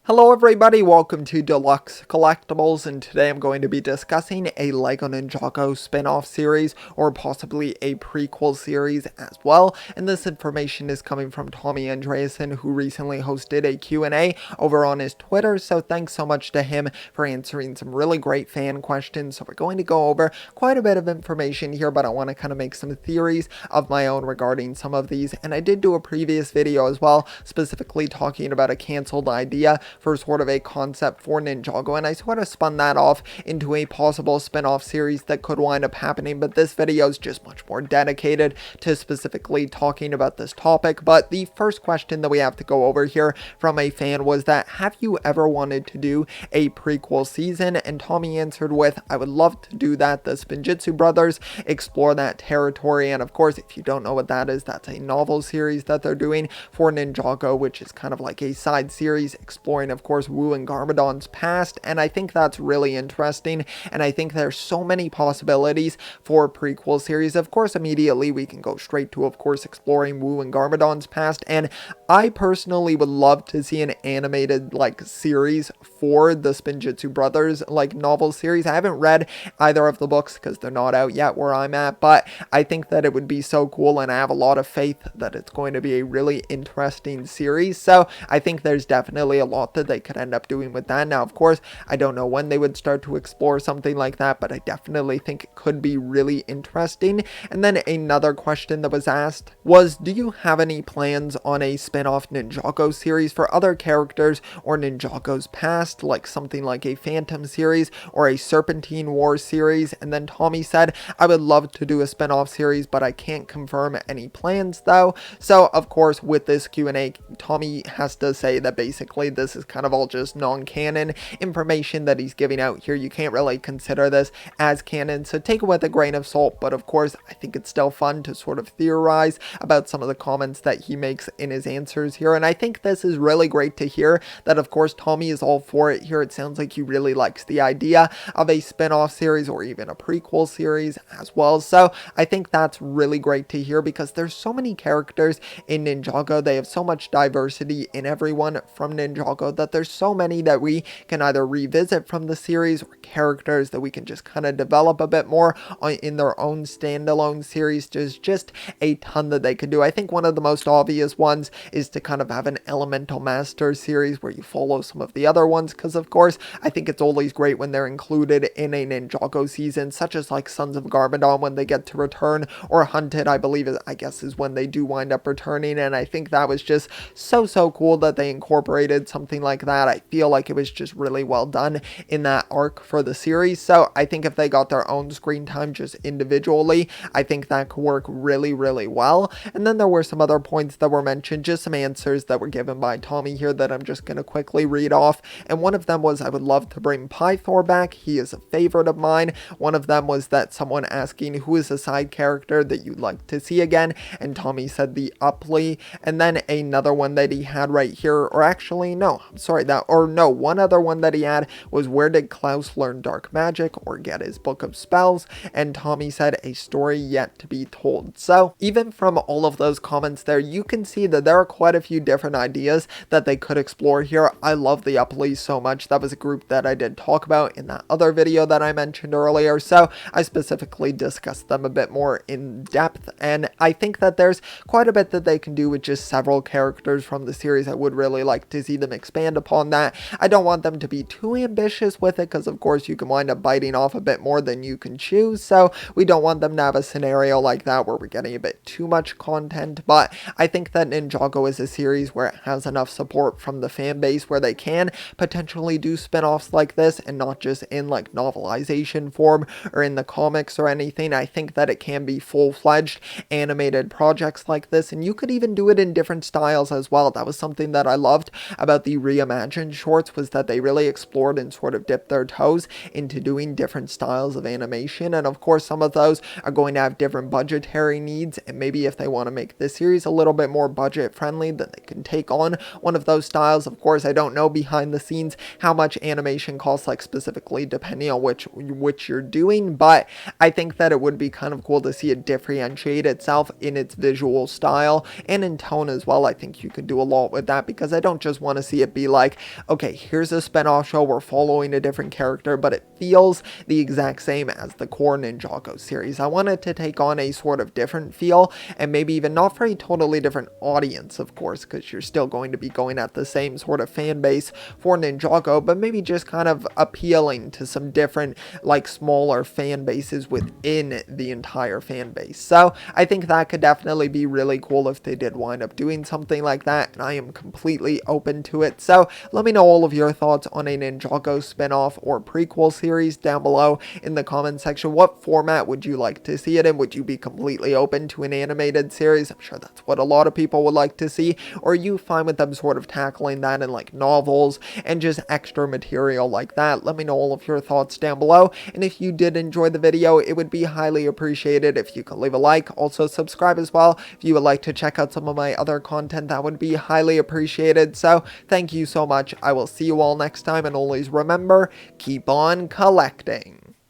Hello everybody, welcome to Deluxe Collectibles, and today I'm going to be discussing a LEGO Ninjago spin-off series, or possibly a prequel series as well, and this information is coming from Tommy Andreasen, who recently hosted a Q&A over on his Twitter, so thanks so much to him for answering some really great fan questions. So we're going to go over quite a bit of information here, but I want to kind of make some theories of my own regarding some of these, and I did do a previous video as well, specifically talking about a cancelled idea for sort of a concept for Ninjago, and I sort of spun that off into a possible spin-off series that could wind up happening, but this video is just much more dedicated to specifically talking about this topic. But the first question that we have to go over here from a fan was that, have you ever wanted to do a prequel season? And Tommy answered with, I would love to do that. The Spinjitzu brothers explore that territory, and of course, if you don't know what that is, that's a novel series that they're doing for Ninjago, which is kind of like a side series exploring, of course, Wu and Garmadon's past, and I think that's really interesting, and I think there's so many possibilities for prequel series. Of course, immediately we can go straight to, of course, exploring Wu and Garmadon's past, and I personally would love to see an animated, like, series for the Spinjitzu brothers, like, novel series. I haven't read either of the books because they're not out yet where I'm at, but I think that it would be so cool, and I have a lot of faith that it's going to be a really interesting series, so I think there's definitely a lot that they could end up doing with that. Now, of course, I don't know when they would start to explore something like that, but I definitely think it could be really interesting. And then another question that was asked was, do you have any plans on a spin-off Ninjago series for other characters or Ninjago's past, like something like a Phantom series or a Serpentine War series? And then Tommy said, I would love to do a spin-off series, but I can't confirm any plans though. So, of course, with this Q&A, Tommy has to say that basically this is kind of all just non-canon information that he's giving out here. You can't really consider this as canon, so take it with a grain of salt, but of course I think it's still fun to sort of theorize about some of the comments that he makes in his answers here, and I think this is really great to hear that, of course, Tommy is all for it here. It sounds like he really likes the idea of a spin-off series or even a prequel series as well, so I think that's really great to hear because there's so many characters in Ninjago. They have so much diversity in everyone from Ninjago that there's so many that we can either revisit from the series or characters that we can just kind of develop a bit more in their own standalone series. There's just a ton that they could do. I think one of the most obvious ones is to kind of have an Elemental Master series where you follow some of the other ones, because of course I think it's always great when they're included in a Ninjago season, such as like Sons of Garmadon when they get to return, or Hunted, I believe, I guess is when they do wind up returning, and I think that was just so cool that they incorporated something like that. I feel like it was just really well done in that arc for the series, so I think if they got their own screen time just individually, I think that could work really well. And then there were some other points that were mentioned, just some answers that were given by Tommy here that I'm just going to quickly read off, and one of them was, I would love to bring Pythor back, he is a favorite of mine. One of them was that someone asking who is a side character that you'd like to see again, and Tommy said the Upley. And then another one that he had right here, or actually no, I'm sorry, one other one that he had was, where did Klaus learn dark magic or get his book of spells? And Tommy said, a story yet to be told. So even from all of those comments there, you can see that there are quite a few different ideas that they could explore here. I love the Upleys so much. That was a group that I did talk about in that other video that I mentioned earlier, so I specifically discussed them a bit more in depth, and I think that there's quite a bit that they can do with just several characters from the series. I would really like to see them expand upon that. I don't want them to be too ambitious with it, because of course you can wind up biting off a bit more than you can chew, so we don't want them to have a scenario like that where we're getting a bit too much content. But I think that Ninjago is a series where it has enough support from the fan base where they can potentially do spin-offs like this, and not just in like novelization form or in the comics or anything. I think that it can be full-fledged animated projects like this, and you could even do it in different styles as well. That was something that I loved about the reimagined shorts, was that they really explored and sort of dipped their toes into doing different styles of animation, and of course some of those are going to have different budgetary needs, and maybe if they want to make this series a little bit more budget friendly, then they can take on one of those styles. Of course, I don't know behind the scenes how much animation costs, like specifically depending on which you're doing, but I think that it would be kind of cool to see it differentiate itself in its visual style and in tone as well. I think you could do a lot with that, because I don't just want to see it be like, okay, here's a spin-off show, we're following a different character, but it feels the exact same as the core Ninjago series. I want it to take on a sort of different feel, and maybe even not for a totally different audience, of course, because you're still going to be going at the same sort of fan base for Ninjago, but maybe just kind of appealing to some different, like, smaller fan bases within the entire fan base. So I think that could definitely be really cool if they did wind up doing something like that, and I am completely open to it. So let me know all of your thoughts on a Ninjago spin-off or prequel series down below in the comment section. What format would you like to see it in? Would you be completely open to an animated series? I'm sure that's what a lot of people would like to see. Or are you fine with them sort of tackling that in like novels and just extra material like that? Let me know all of your thoughts down below. And if you did enjoy the video, it would be highly appreciated if you could leave a like. Also subscribe as well if you would like to check out some of my other content. That would be highly appreciated. So thank you so much. I will see you all next time, and always remember, keep on collecting.